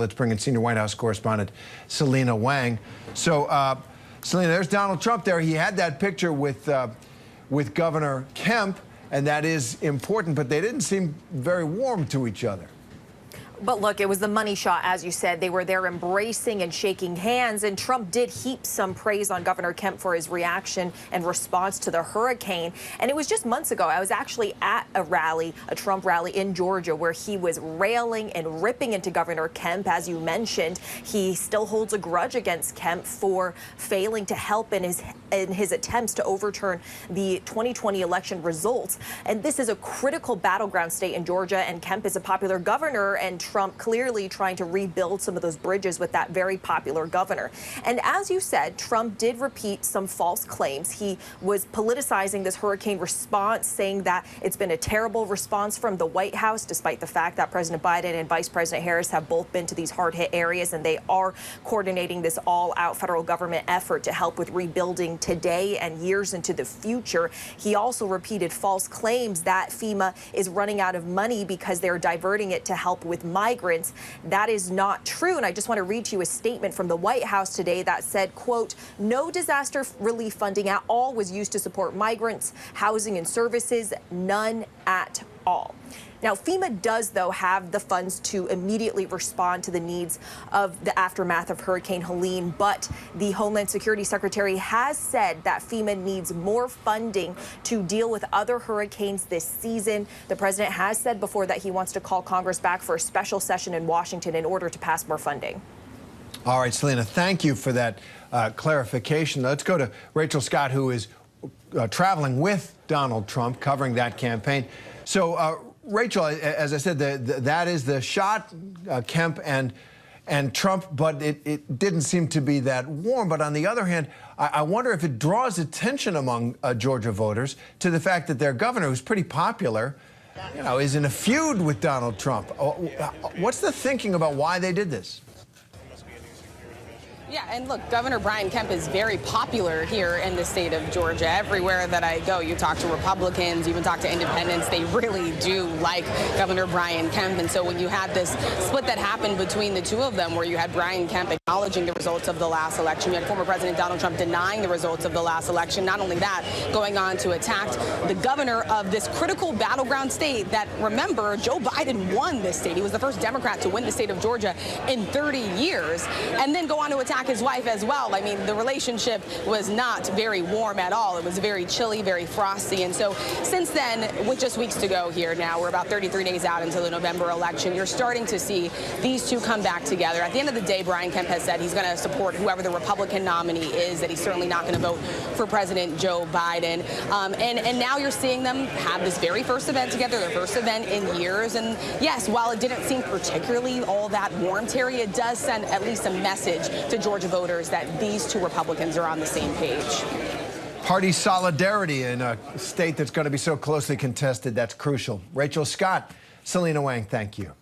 Let's bring in senior White House correspondent Selena Wang. So, Selena, there's Donald Trump there. He had that picture with Governor Kemp, and that is important, but they didn't seem very warm to each other. But look, it was the money shot, as you said. They were there embracing and shaking hands, and Trump did heap some praise on Governor Kemp for his reaction and response to the hurricane. And it was just months ago. I was actually at a rally, a Trump rally in Georgia, where he was railing and ripping into Governor Kemp. As you mentioned, he still holds a grudge against Kemp for failing to help in his attempts to overturn the 2020 election results. And this is a critical battleground state in Georgia, and Kemp is a popular governor, and Trump clearly trying to rebuild some of those bridges with that very popular governor. And as you said, Trump did repeat some false claims. He was politicizing this hurricane response, saying that it's been a terrible response from the White House, despite the fact that President Biden and Vice President Harris have both been to these hard-hit areas, and they are coordinating this all-out federal government effort to help with rebuilding today and years into the future. He also repeated false claims that FEMA is running out of money because they're diverting it to help with migrants. That is not true. And I just want to read to you a statement from the White House today that said, quote, "No disaster relief funding at all was used to support migrants, housing and services, none at all." Now, FEMA does, though, have the funds to immediately respond to the needs of the aftermath of Hurricane Helene, but the Homeland Security Secretary has said that FEMA needs more funding to deal with other hurricanes this season. The president has said before that he wants to call Congress back for a special session in Washington in order to pass more funding. All right, Selena, thank you for that clarification. Let's go to Rachel Scott, who is traveling with Donald Trump, covering that campaign. So, Rachel, as I said, that is the shot, Kemp and Trump, but it didn't seem to be that warm. But on the other hand, I wonder if it draws attention among Georgia voters to the fact that their governor, who's pretty popular, is in a feud with Donald Trump. What's the thinking about why they did this? Yeah, and look, Governor Brian Kemp is very popular here in the state of Georgia. Everywhere that I go, you talk to Republicans, you even talk to independents, they really do like Governor Brian Kemp. And so when you had this split that happened between the two of them, where you had Brian Kemp acknowledging the results of the last election, you had former President Donald Trump denying the results of the last election. Not only that, going on to attack the governor of this critical battleground state that, remember, Joe Biden won this state. He was the first Democrat to win the state of Georgia in 30 years. And then go on to attack his wife as well. I mean, the relationship was not very warm at all. It was very chilly, very frosty. And so since then, with just weeks to go here now, we're about 33 days out until the November election, you're starting to see these two come back together. At the end of the day, Brian Kemp has said he's going to support whoever the Republican nominee is, that he's certainly not going to vote for President Joe Biden. And now you're seeing them have this very first event together, their first event in years. And yes, while it didn't seem particularly all that warm, Terry, it does send at least a message to Georgia voters that these two Republicans are on the same page. Party solidarity in a state that's going to be so closely contested, that's crucial. Rachel Scott, Selena Wang, thank you.